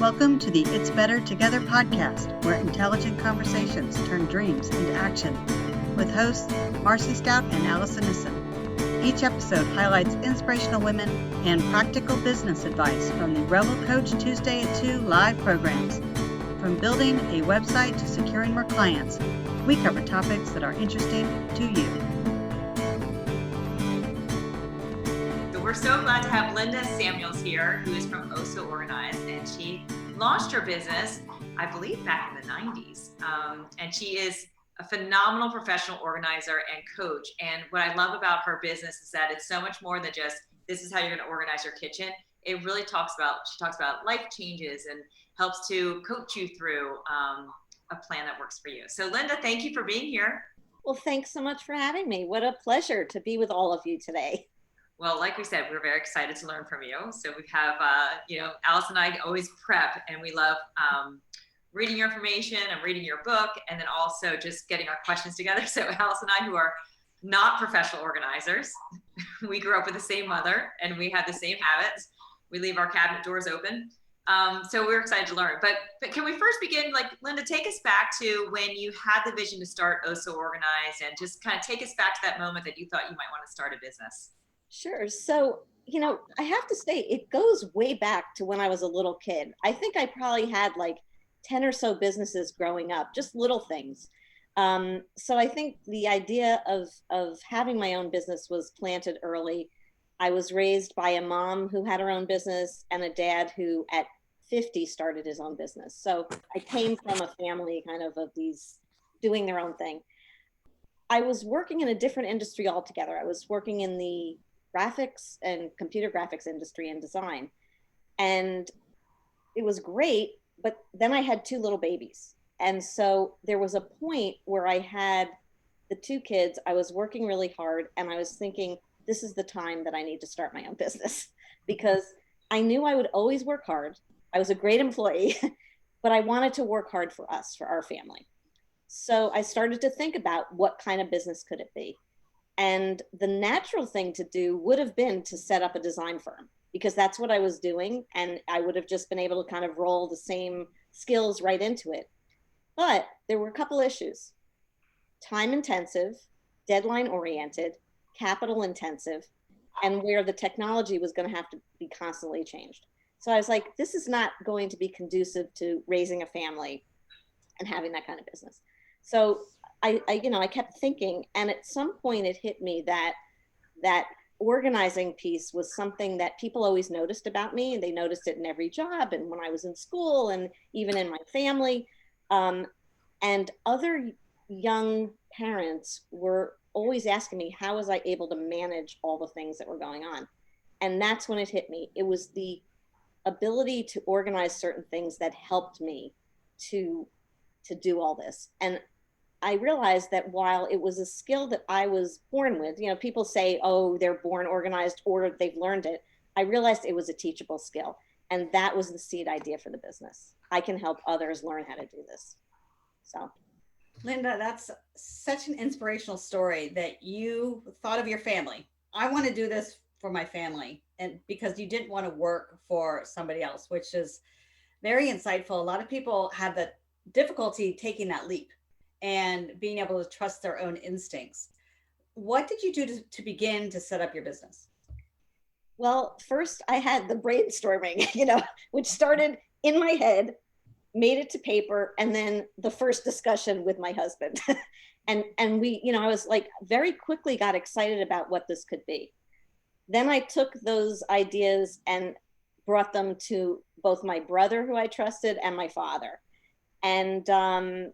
Welcome to the It's Better Together podcast, where intelligent conversations turn dreams into action, with hosts Marcy Stout and Allison Nissen. Each episode highlights inspirational women and practical business advice from the Revel Coach Tuesday at 2 live programs. From building a website to securing more clients, we cover topics that are interesting to you. We're so glad to have Linda Samuels here, who is from So Organized, and she launched her business, I believe, back in the 90s. And she is a phenomenal professional organizer and coach. And what I love about her business is that it's so much more than just, this is how you're going to organize your kitchen. It really she talks about life changes and helps to coach you through a plan that works for you. So Linda, thank you for being here. Well, thanks so much for having me. What a pleasure to be with all of you today. Well, like we said, we're very excited to learn from you. So we have, Alice and I always prep, and we love reading your information and reading your book, and then also just getting our questions together. So Alice and I, who are not professional organizers, we grew up with the same mother, and we have the same habits. We leave our cabinet doors open. So we're excited to learn. But can we first begin, Linda, take us back to when you had the vision to start So Organized, and just kind of take us back to that moment that you thought you might want to start a business. Sure. So, I have to say it goes way back to when I was a little kid. I think I probably had 10 or so businesses growing up, just little things. So I think the idea of having my own business was planted early. I was raised by a mom who had her own business and a dad who at 50 started his own business. So I came from a family kind of these doing their own thing. I was working in a different industry altogether. I was working in the graphics and computer graphics industry and design. And it was great, but then I had 2 little babies. And so there was a point where I had the 2 kids, I was working really hard, and I was thinking, this is the time that I need to start my own business, because I knew I would always work hard. I was a great employee, but I wanted to work hard for us, for our family. So I started to think about what kind of business could it be. And the natural thing to do would have been to set up a design firm, because that's what I was doing. And I would have just been able to kind of roll the same skills right into it. But there were a couple issues: time intensive, deadline oriented, capital intensive, and where the technology was going to have to be constantly changed. So I was like, this is not going to be conducive to raising a family and having that kind of business. So I kept thinking, and at some point it hit me that organizing piece was something that people always noticed about me, and they noticed it in every job and when I was in school and even in my family. And other young parents were always asking me, how was I able to manage all the things that were going on? And that's when it hit me. It was the ability to organize certain things that helped me to do all this. And I realized that while it was a skill that I was born with, people say, oh, they're born organized or they've learned it. I realized it was a teachable skill. And that was the seed idea for the business. I can help others learn how to do this. So, Linda, that's such an inspirational story that you thought of your family. I want to do this for my family, and because you didn't want to work for somebody else, which is very insightful. A lot of people have the difficulty taking that leap and being able to trust their own instincts. What did you do to begin to set up your business? Well, first I had the brainstorming, which started in my head, made it to paper, and then the first discussion with my husband. and we, I was very quickly got excited about what this could be. Then I took those ideas and brought them to both my brother, who I trusted, and my father. And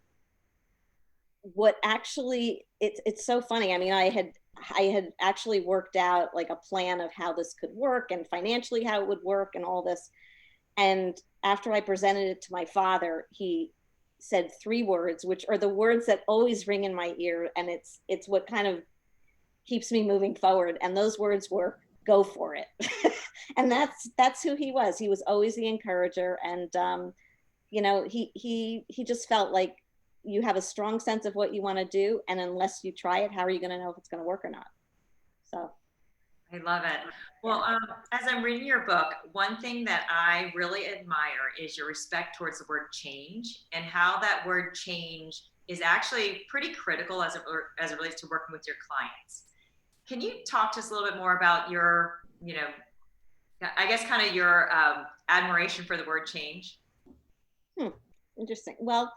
what actually, it's so funny. I mean, I had actually worked out a plan of how this could work and financially how it would work and all this. And after I presented it to my father, he said 3 words, which are the words that always ring in my ear. And it's what kind of keeps me moving forward. And those words were, go for it. And that's who he was. He was always the encourager. And, he just felt like, you have a strong sense of what you want to do, and unless you try it, how are you going to know if it's going to work or not? So I love it. Well, as I'm reading your book, one thing that I really admire is your respect towards the word change and how that word change is actually pretty critical as it relates to working with your clients. Can you talk to us a little bit more about your, I guess kind of your admiration for the word change? Interesting. Well,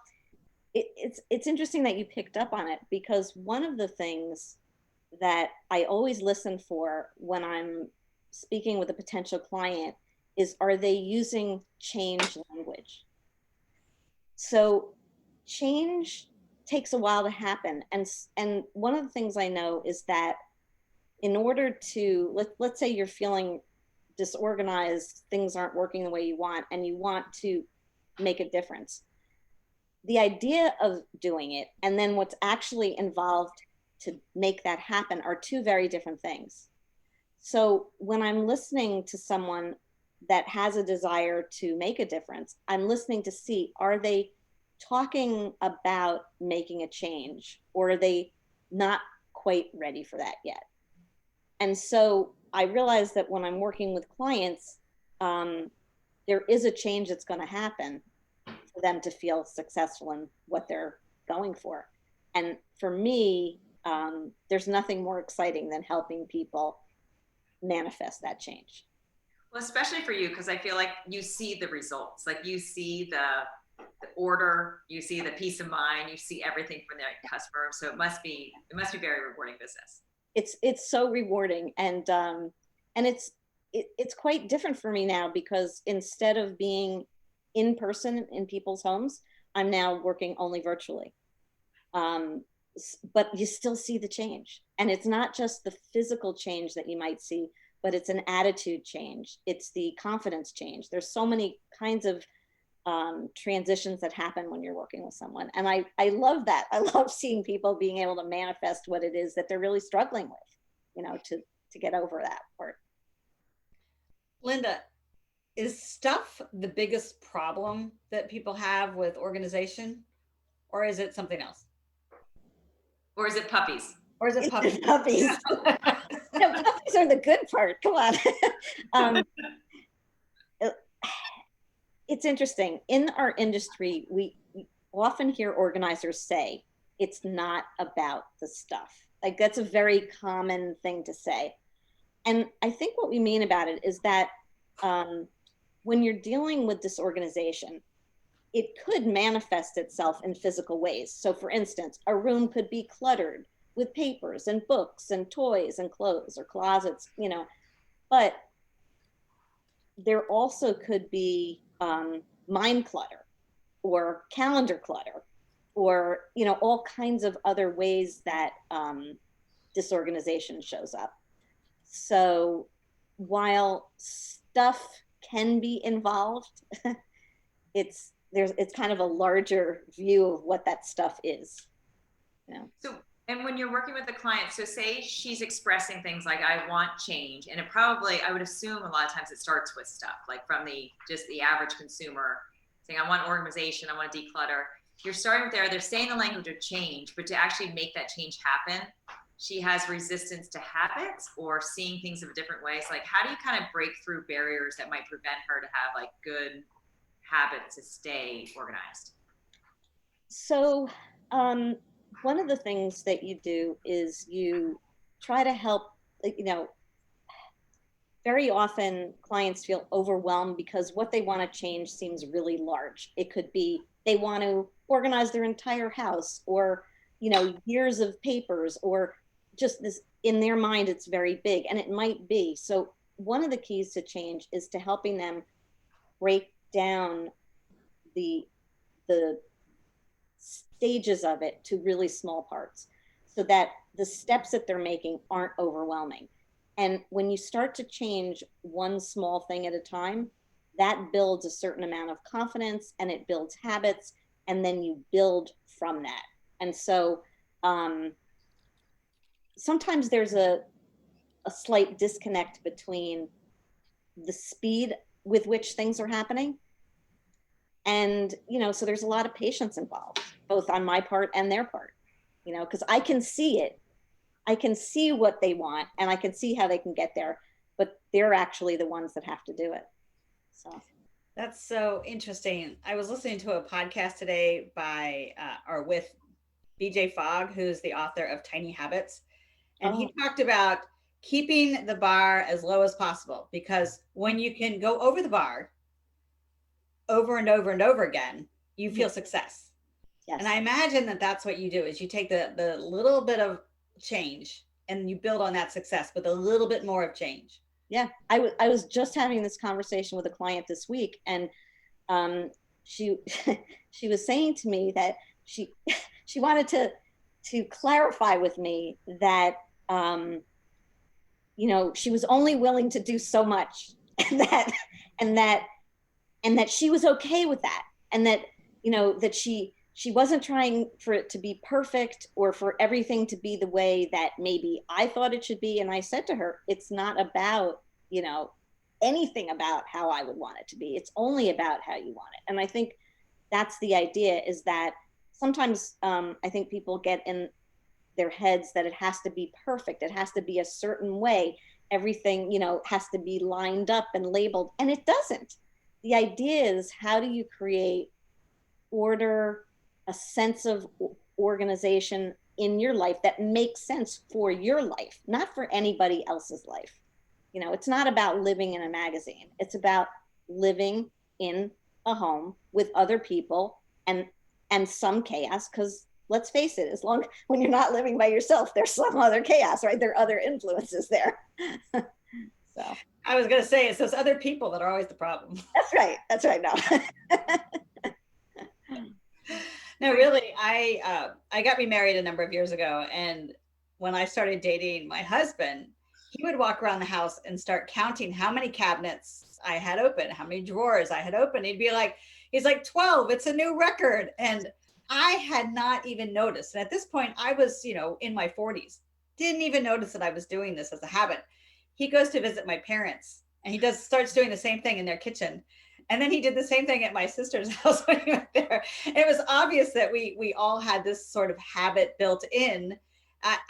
it's interesting that you picked up on it, because one of the things that I always listen for when I'm speaking with a potential client is, are they using change language? So change takes a while to happen, and one of the things I know is that in order to let's say you're feeling disorganized, things aren't working the way you want, and you want to make a difference, the idea of doing it and then what's actually involved to make that happen are two very different things. So when I'm listening to someone that has a desire to make a difference, I'm listening to see, are they talking about making a change, or are they not quite ready for that yet? And so I realize that when I'm working with clients, there is a change that's going to happen for them to feel successful in what they're going for. And for me, there's nothing more exciting than helping people manifest that change. Well, especially for you, because I feel like you see the results, like you see the order, you see the peace of mind, you see everything from the customer. So it must be very rewarding business. It's so rewarding, and it's quite different for me now, because instead of being in person in people's homes, I'm now working only virtually. But you still see the change, and it's not just the physical change that you might see, but it's an attitude change, it's the confidence change. There's so many kinds of transitions that happen when you're working with someone, and I love that. I love seeing people being able to manifest what it is that they're really struggling with, to get over that part. Linda, is stuff the biggest problem that people have with organization, or is it something else? Or is it puppies? Or is it It's puppies? the puppies. No, puppies are the good part. Come on. It's interesting. In our industry, we often hear organizers say it's not about the stuff. Like, that's a very common thing to say. And I think what we mean about it is that when you're dealing with disorganization, it could manifest itself in physical ways. So, for instance, a room could be cluttered with papers and books and toys and clothes, or closets. But there also could be mind clutter, or calendar clutter, or all kinds of other ways that disorganization shows up. So while stuff can be involved, it's kind of a larger view of what that stuff is. So, and when you're working with a client, so say she's expressing things like, I want change. And I would assume a lot of times it starts with stuff, like from just the average consumer saying, I want organization, I want to declutter. You're starting there, they're saying the language of change, but to actually make that change happen, she has resistance to habits or seeing things in different ways. Like, how do you kind of break through barriers that might prevent her to have like good habits to stay organized? So one of the things that you do is you try to help, very often clients feel overwhelmed because what they want to change seems really large. It could be they want to organize their entire house, or years of papers, or just this, in their mind it's very big, and it might be. So one of the keys to change is to helping them break down the stages of it to really small parts, so that the steps that they're making aren't overwhelming. And when you start to change one small thing at a time, that builds a certain amount of confidence, and it builds habits, and then you build from that. And so sometimes there's a slight disconnect between the speed with which things are happening. And, so there's a lot of patience involved, both on my part and their part, because I can see it, I can see what they want and I can see how they can get there, but they're actually the ones that have to do it. So That's so interesting. I was listening to a podcast today by or with BJ Fogg, who's the author of Tiny Habits. And he talked about keeping the bar as low as possible, because when you can go over the bar over and over and over again, you feel success. yes. And I imagine that that's what you do, is you take the little bit of change and you build on that success with a little bit more of change. Yeah, I was just having this conversation with a client this week, and she she was saying to me that she she wanted to clarify with me that you know, she was only willing to do so much, and and that and that she was okay with that, and that, you know, that she wasn't trying for it to be perfect or for everything to be the way that maybe I thought it should be. And I said to her, it's not about, you know, anything about how I would want it to be. It's only about how you want it. And I think that's the idea, is that sometimes I think people get in their heads that it has to be perfect. It has to be a certain way. Everything, you know, has to be lined up and labeled, and it doesn't. The idea is, how do you create order, a sense of organization in your life that makes sense for your life, not for anybody else's life. You know, it's not about living in a magazine. It's about living in a home with other people and some chaos, because let's face it, as long when you're not living by yourself, there's some other chaos, right? There are other influences there. So I was going to say, it's those other people that are always the problem. That's right. That's right. No. No, really, I got remarried a number of years ago, and when I started dating my husband, he would walk around the house and start counting how many cabinets I had open, how many drawers I had open. He'd be like, he's like, 12, it's a new record. And I had not even noticed. And at this point, I was, you know, in my 40s, didn't even notice that I was doing this as a habit. He goes to visit my parents, and he starts doing the same thing in their kitchen. And then he did the same thing at my sister's house when he went there. And it was obvious that we all had this sort of habit built in.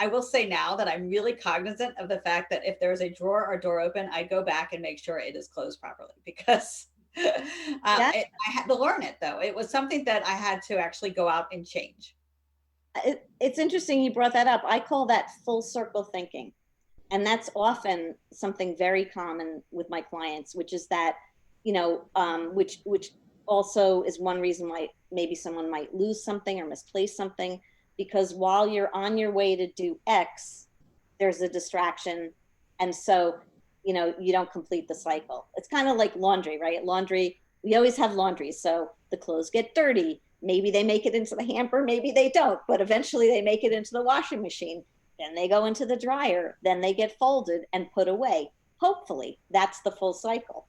I will say now that I'm really cognizant of the fact that if there's a drawer or door open, I go back and make sure it is closed properly, because I had to learn it, though. It was something that I had to actually go out and change. It's interesting you brought that up. I call that full circle thinking. And that's often something very common with my clients, which is that, you know, which also is one reason why maybe someone might lose something or misplace something, because while you're on your way to do X, there's a distraction. And so, you know, you don't complete the cycle. It's kind of like laundry, right? Laundry, we always have laundry. So the clothes get dirty. Maybe they make it into the hamper, maybe they don't, but eventually they make it into the washing machine. Then they go into the dryer, then they get folded and put away. Hopefully that's the full cycle.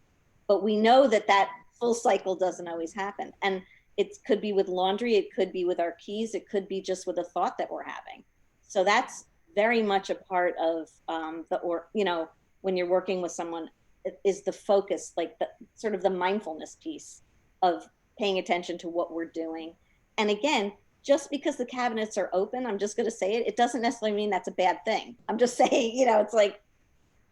But we know that that full cycle doesn't always happen. And it could be with laundry, it could be with our keys, it could be just with a thought that we're having. So that's very much a part of you know, when you're working with someone, is the focus, like the sort of the mindfulness piece of paying attention to what we're doing. And again, just because the cabinets are open, I'm just going to say it, it doesn't necessarily mean that's a bad thing. I'm just saying, you know, it's like,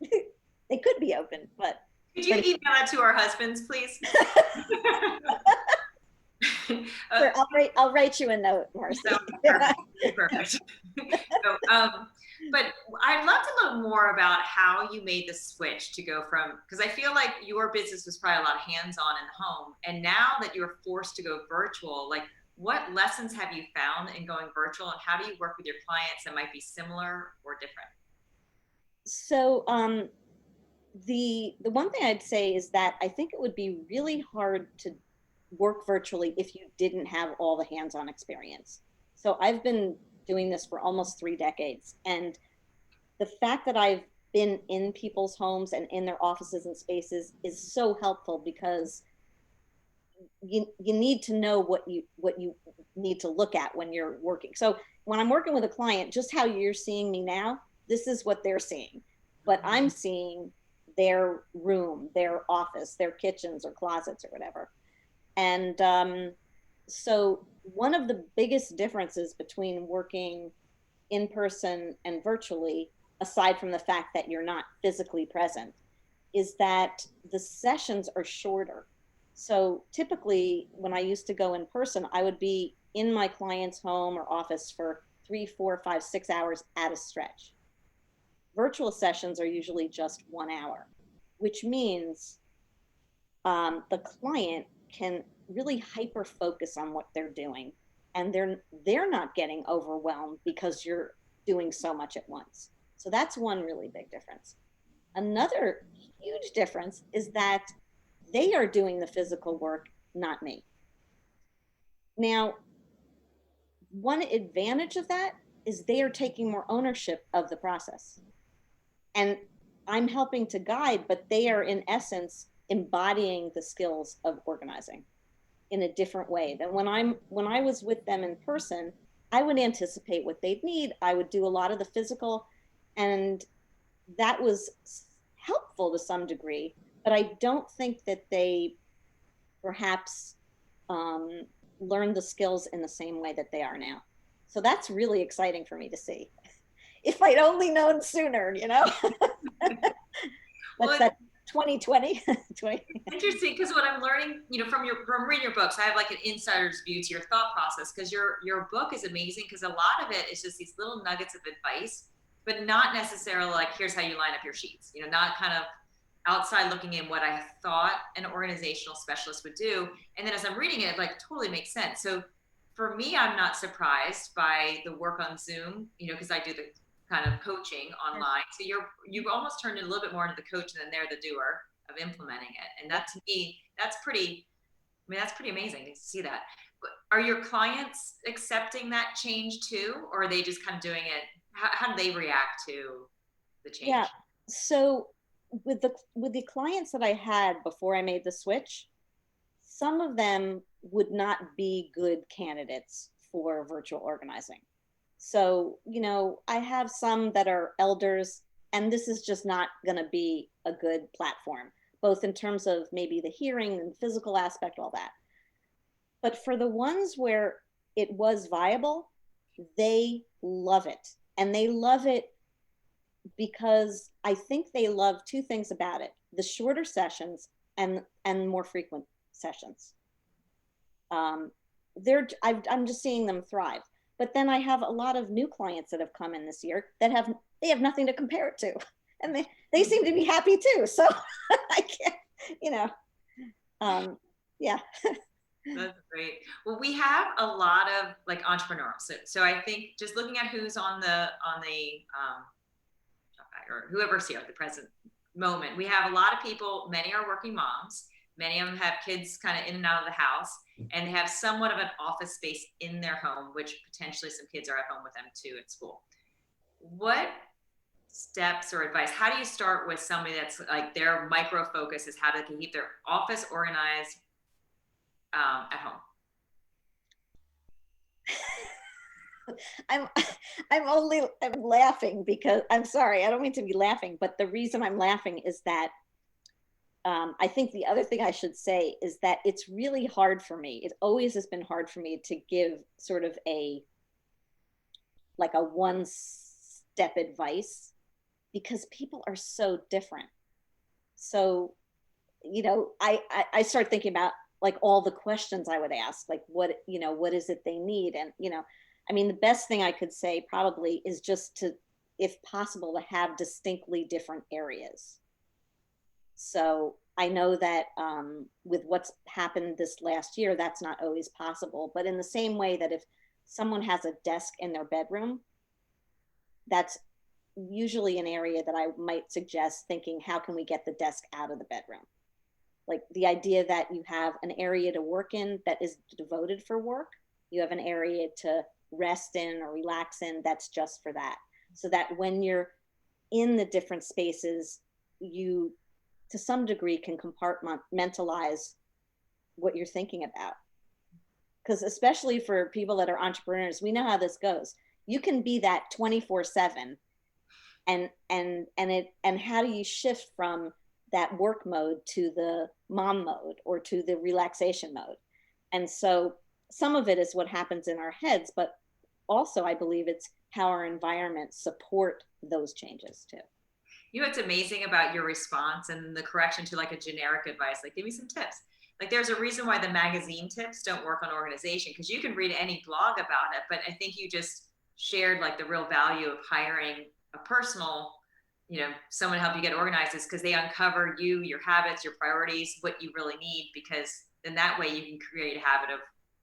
they could be open, but. Could you email that to our husbands, please? Sure, I'll write you a note, Marcy. Perfect. So, but I'd love to know more about how you made the switch to go from, because I feel like your business was probably a lot of hands-on in the home, and now that you're forced to go virtual, like, what lessons have you found in going virtual, and how do you work with your clients that might be similar or different? So the one thing I'd say is that I think it would be really hard to work virtually if you didn't have all the hands-on experience. So I've been doing this for almost 3 decades, and the fact that I've been in people's homes and in their offices and spaces is so helpful, because you need to know what you need to look at when you're working. So when I'm working with a client, just how you're seeing me now, this is what they're seeing, but I'm seeing their room, their office, their kitchens or closets or whatever. And so one of the biggest differences between working in person and virtually, aside from the fact that you're not physically present, is that the sessions are shorter. So typically, when I used to go in person, I would be in my client's home or office for 3, 4, 5, 6 hours at a stretch. Virtual sessions are usually just 1 hour, which means the client can really hyper focus on what they're doing, and they're not getting overwhelmed because you're doing so much at once. So that's one really big difference. Another huge difference is that they are doing the physical work, not me. Now, one advantage of that is they are taking more ownership of the process. And I'm helping to guide, but they are in essence embodying the skills of organizing in a different way than when I was with them in person. I would anticipate what they'd need. I would do a lot of the physical, and that was helpful to some degree, but I don't think that they perhaps um, learned the skills in the same way that they are now. So that's really exciting for me to see. If I'd only known sooner, you know. What's that? 2020. Interesting, because what I'm learning, from reading your books, I have like an insider's view to your thought process, because your book is amazing, because a lot of it is just these little nuggets of advice, but not necessarily like, here's how you line up your sheets, not kind of outside looking in what I thought an organizational specialist would do. And then as I'm reading it, like totally makes sense. So for me, I'm not surprised by the work on Zoom, because I do the kind of coaching online. So you've almost turned it a little bit more into the coach, and then they're the doer of implementing it. And that, to me, that's pretty amazing to see that. But are your clients accepting that change too, or are they just kind of doing it? How do they react to the change? Yeah. So with the clients that I had before I made the switch, some of them would not be good candidates for virtual organizing. So, I have some that are elders, and this is just not going to be a good platform, both in terms of maybe the hearing and physical aspect, all that. But for the ones where it was viable, they love it. And they love it because I think they love two things about it: the shorter sessions and more frequent sessions. I'm just seeing them thrive. But then I have a lot of new clients that have come in this year that have nothing to compare it to, and they seem to be happy too. So I can't, yeah. That's great. Well, we have a lot of like entrepreneurs. So I think just looking at who's on the or whoever's here at the present moment, we have a lot of people. Many are working moms. Many of them have kids kind of in and out of the house, and they have somewhat of an office space in their home, which potentially some kids are at home with them too at school. What steps or advice, how do you start with somebody that's like their micro focus is how to keep their office organized at home? I'm laughing because I'm sorry, I don't mean to be laughing, but the reason I'm laughing is that I think the other thing I should say is that it's really hard for me. It always has been hard for me to give sort of a one step advice, because people are so different. So, I start thinking about like all the questions I would ask, like what is it they need? And, the best thing I could say probably is just to, if possible, to have distinctly different areas. So I know that with what's happened this last year, that's not always possible. But in the same way that if someone has a desk in their bedroom, that's usually an area that I might suggest thinking, how can we get the desk out of the bedroom? Like the idea that you have an area to work in that is devoted for work, you have an area to rest in or relax in that's just for that. So that when you're in the different spaces, you to some degree can compartmentalize what you're thinking about. Because especially for people that are entrepreneurs, we know how this goes. You can be that 24/7, and how do you shift from that work mode to the mom mode or to the relaxation mode? And so some of it is what happens in our heads, but also I believe it's how our environment support those changes too. You know what's amazing about your response and the correction to like a generic advice, like give me some tips. Like there's a reason why the magazine tips don't work on organization, because you can read any blog about it, but I think you just shared like the real value of hiring a personal, someone to help you get organized, is because they uncover you, your habits, your priorities, what you really need, because then that way you can create a habit of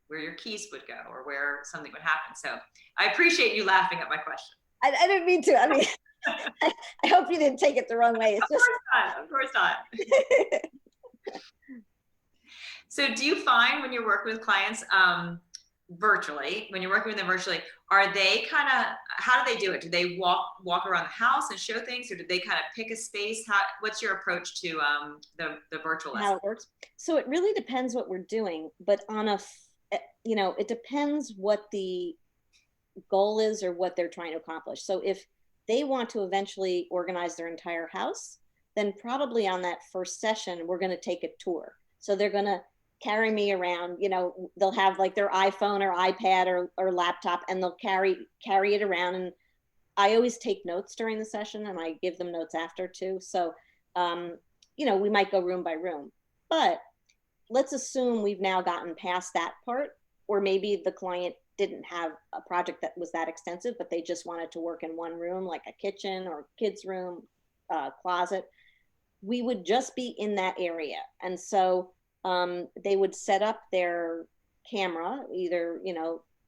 where your keys would go or where something would happen. So I appreciate you laughing at my question. I didn't mean to. I mean, I hope you didn't take it the wrong way. It's just... Of course not. So do you find when you're working with clients virtually, when you're working with them virtually, are they how do they do it? Do they walk around the house and show things, or do they kind of pick a space? What's your approach to the virtual lesson? How it works? So it really depends what we're doing, but it depends what the goal is or what they're trying to accomplish. So if they want to eventually organize their entire house, then probably on that first session, we're going to take a tour. So they're going to carry me around, they'll have like their iPhone or iPad or laptop, and they'll carry it around. And I always take notes during the session, and I give them notes after too. So, we might go room by room, but let's assume we've now gotten past that part, or maybe the client didn't have a project that was that extensive, but they just wanted to work in one room, like a kitchen or kids' room, closet. We would just be in that area. And so they would set up their camera, either,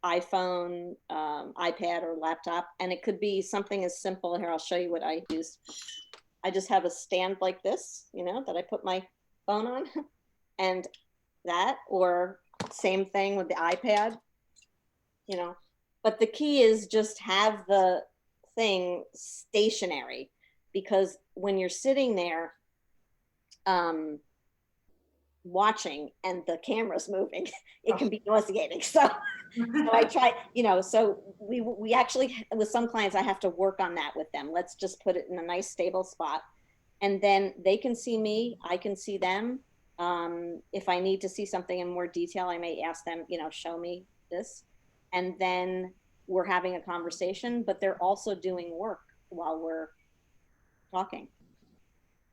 iPhone, iPad, or laptop. And it could be something as simple. Here, I'll show you what I use. I just have a stand like this, that I put my phone on, and that, or same thing with the iPad, but the key is just have the thing stationary, because when you're sitting there watching and the camera's moving, it can be nauseating. So I try, so we actually, with some clients, I have to work on that with them. Let's just put it in a nice stable spot, and then they can see me, I can see them. If I need to see something in more detail, I may ask them, show me this. And then we're having a conversation, but they're also doing work while we're talking.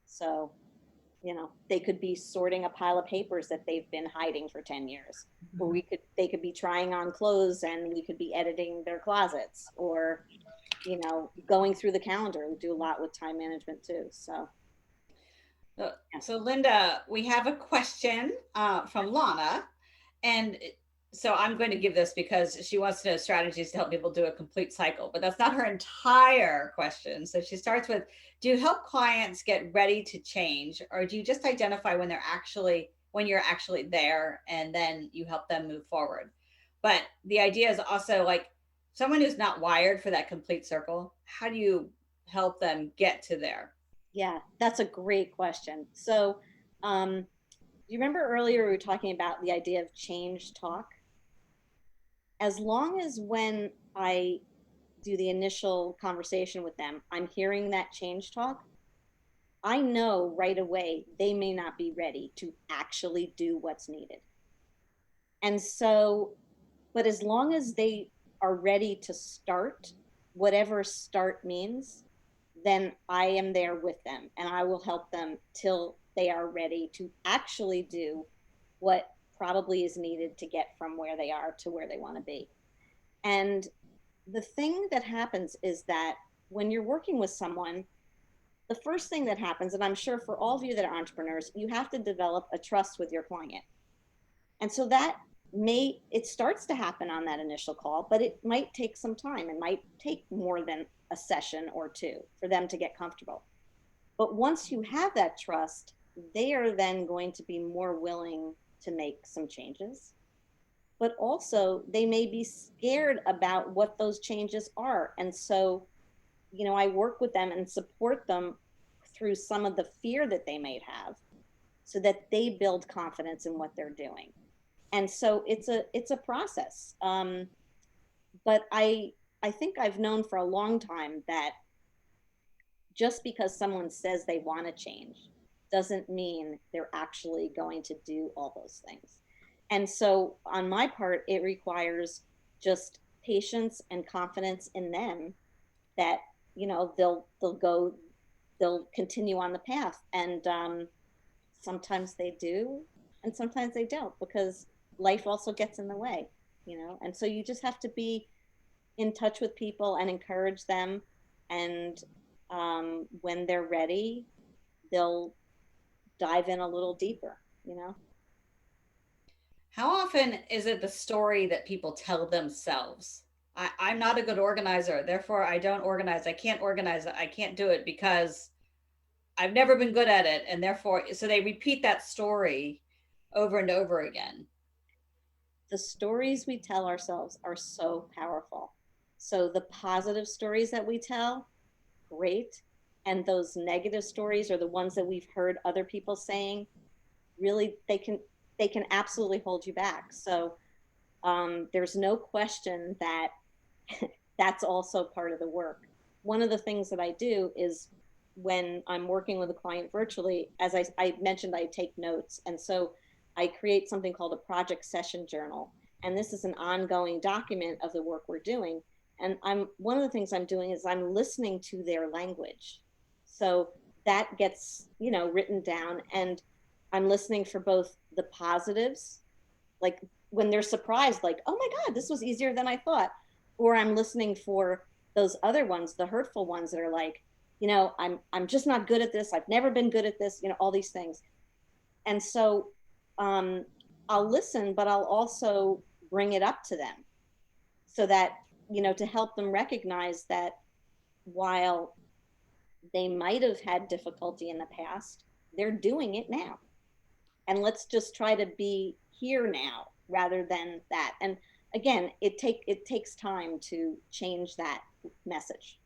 So, they could be sorting a pile of papers that they've been hiding for 10 years, or they could be trying on clothes, and we could be editing their closets, or, going through the calendar. We do a lot with time management too. So Linda, we have a question from Lana, and so I'm going to give this because she wants to know strategies to help people do a complete cycle, but that's not her entire question. So she starts with, do you help clients get ready to change, or do you just identify when you're actually there, and then you help them move forward? But the idea is also like someone who's not wired for that complete circle, how do you help them get to there? Yeah, that's a great question. So, do you remember earlier we were talking about the idea of change talk? As long as when I do the initial conversation with them, I'm hearing that change talk, I know right away they may not be ready to actually do what's needed. And so, but as long as they are ready to start, whatever start means, then I am there with them, and I will help them till they are ready to actually do what probably is needed to get from where they are to where they want to be. And the thing that happens is that when you're working with someone, the first thing that happens, and I'm sure for all of you that are entrepreneurs, you have to develop a trust with your client. And so it starts to happen on that initial call, but it might take some time. It might take more than a session or two for them to get comfortable. But once you have that trust, they are then going to be more willing to make some changes. But also they may be scared about what those changes are. And so, I work with them and support them through some of the fear that they may have, so that they build confidence in what they're doing. And so it's a process. But I think I've known for a long time that just because someone says they want to change doesn't mean they're actually going to do all those things. And so on my part, it requires just patience and confidence in them that, you know, they'll continue on the path. And sometimes they do, and sometimes they don't, because life also gets in the way, you know. And so you just have to be in touch with people and encourage them. And when they're ready, they'll dive in a little deeper, you know. How often is it the story that people tell themselves? I'm not a good organizer, therefore I don't organize. I can't organize. I can't do it because I've never been good at it. And therefore, so they repeat that story over and over again. The stories we tell ourselves are so powerful. So the positive stories that we tell, great. And those negative stories, or the ones that we've heard other people saying, really, they can absolutely hold you back. So there's no question that that's also part of the work. One of the things that I do is, when I'm working with a client virtually, as I mentioned, I take notes. And so I create something called a project session journal. And this is an ongoing document of the work we're doing. And one of the things I'm doing is I'm listening to their language. So that gets, you know, written down, and I'm listening for both the positives, like when they're surprised, like, oh my God, this was easier than I thought. Or I'm listening for those other ones, the hurtful ones that are like, you know, I'm just not good at this. I've never been good at this, you know, all these things. And so um, I'll listen, but I'll also bring it up to them, so that, you know, to help them recognize that while they might have had difficulty in the past, they're doing it now. And let's just try to be here now rather than that. And again, it takes time to change that message.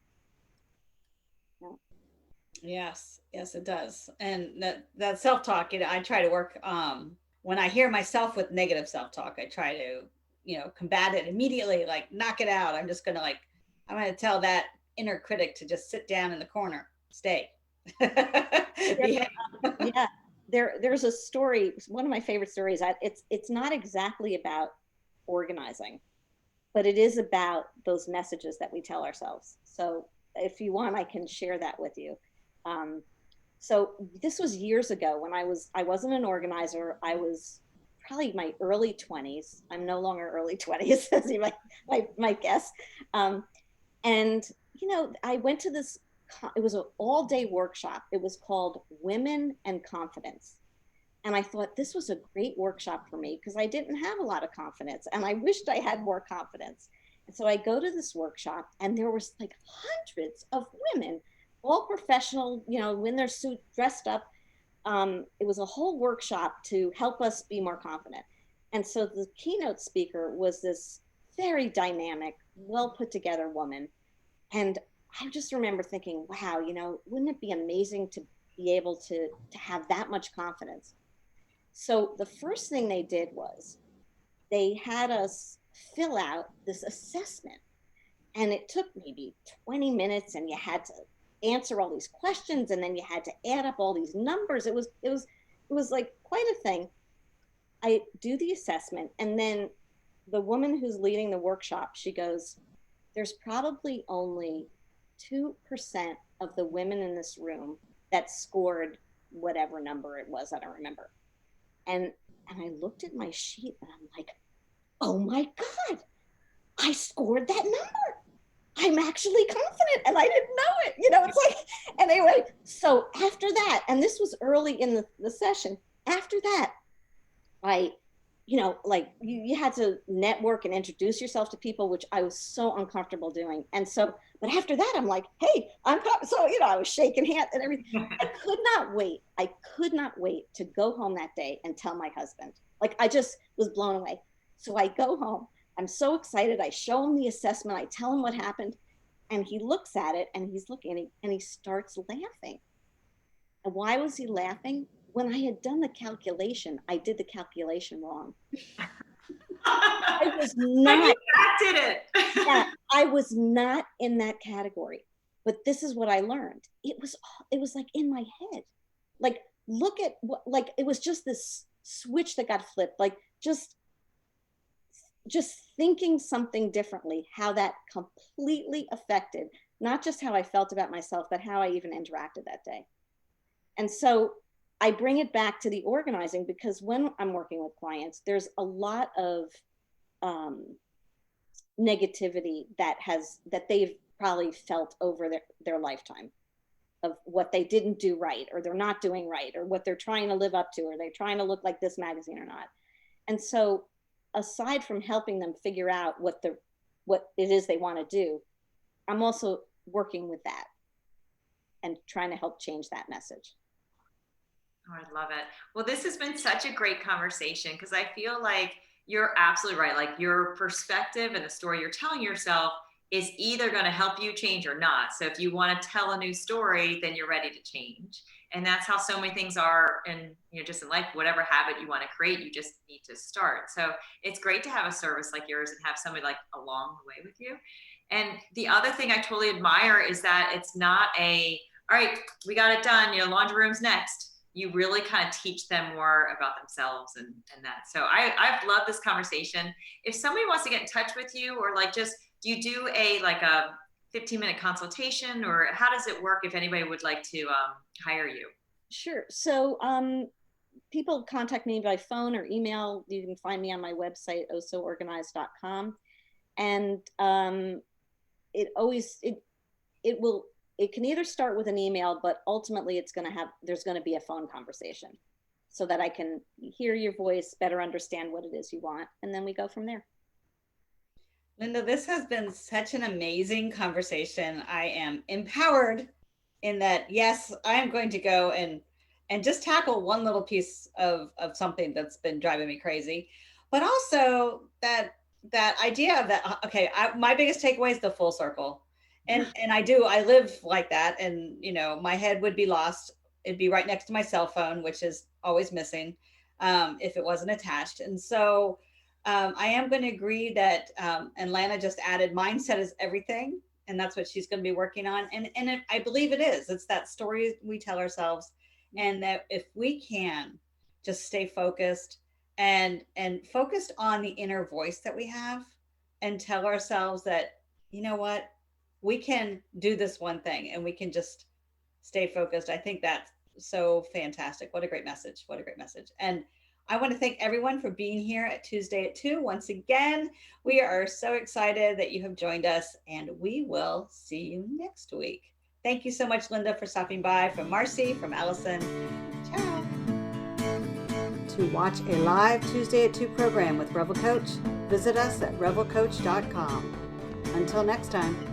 Yeah. Yes, yes, it does. And that self talk, you know, I try to work. When I hear myself with negative self talk, I try to, you know, combat it immediately, like knock it out. I'm gonna tell that inner critic to just sit down in the corner, stay. There, Yeah. yeah, there's a story. One of my favorite stories. It's not exactly about organizing, but it is about those messages that we tell ourselves. So if you want, I can share that with you. Um, so this was years ago when I wasn't an organizer. I was probably my early 20s. I'm no longer early 20s, as you might guess. Um, and you know, I went to this. It was an all-day workshop. It was called Women and Confidence. And I thought this was a great workshop for me because I didn't have a lot of confidence and I wished I had more confidence. And so I go to this workshop, and there was like hundreds of women, all professional, you know, in their suit, dressed up. It was a whole workshop to help us be more confident. And so the keynote speaker was this very dynamic, well put together woman. And I just remember thinking, wow, you know, wouldn't it be amazing to be able to have that much confidence? So the first thing they did was they had us fill out this assessment, and it took maybe 20 minutes, and you had to answer all these questions, and then you had to add up all these numbers. It was like quite a thing. I do the assessment, and then the woman who's leading the workshop, she goes, there's probably only 2% of the women in this room that scored whatever number it was, I don't remember. And I looked at my sheet, and I'm like, oh my God, I scored that number. I'm actually confident, and I didn't know it. You know, it's like, and anyway, so after that, and this was early in the session, after that, I, you know, like you had to network and introduce yourself to people, which I was so uncomfortable doing. And so, but after that, I'm like, hey, so, you know, I was shaking hands and everything. I could not wait to go home that day and tell my husband. Like, I just was blown away. So I go home. I'm so excited. I show him the assessment. I tell him what happened. And he looks at it, and he's looking, and he starts laughing. And why was he laughing? When I had done the calculation, I did the calculation wrong. I was not. Did it. Yeah, I was not in that category. But this is what I learned. It was like in my head. Like, look at what, like, it was just this switch that got flipped. Like, just just thinking something differently, how that completely affected not just how I felt about myself, but how I even interacted that day. And so I bring it back to the organizing, because when I'm working with clients, there's a lot of negativity that they've probably felt over their lifetime, of what they didn't do right, or they're not doing right, or what they're trying to live up to, or they're trying to look like this magazine or not. And so aside from helping them figure out what it is they want to do, I'm also working with that and trying to help change that message. Oh, I love it. Well, this has been such a great conversation, because I feel like you're absolutely right. Like, your perspective and the story you're telling yourself is either going to help you change or not. So if you want to tell a new story, then you're ready to change. And that's how so many things are in, just in life. Whatever habit you want to create, you just need to start. So it's great to have a service like yours and have somebody like along the way with you. And the other thing I totally admire is that it's not all right, we got it done, laundry room's next. You really kind of teach them more about themselves and that. So I've loved this conversation. If somebody wants to get in touch with you, or like, just, do you do a 15-minute consultation, or how does it work if anybody would like to hire you? Sure. So people contact me by phone or email. You can find me on my website, osoorganized.com. And it can either start with an email, but ultimately there's going to be a phone conversation, so that I can hear your voice, better understand what it is you want, and then we go from there. Linda, this has been such an amazing conversation. I am empowered in that, yes, I am going to go and just tackle one little piece of something that's been driving me crazy. But also that idea of that, okay, my biggest takeaway is the full circle. And I live like that. And, my head would be lost. It'd be right next to my cell phone, which is always missing if it wasn't attached. And so I am going to agree that, and Lana just added, mindset is everything. And that's what she's going to be working on. And I believe it is. It's that story we tell ourselves. And that if we can just stay focused and focused on the inner voice that we have, and tell ourselves that, you know what, we can do this one thing, and we can just stay focused. I think that's so fantastic. What a great message. What a great message. And I want to thank everyone for being here at Tuesday at 2. Once again, we are so excited that you have joined us, and we will see you next week. Thank you so much, Linda, for stopping by. From Marcy, from Allison. Ciao. To watch a live Tuesday at 2 program with Revel Coach, visit us at revelcoach.com. Until next time.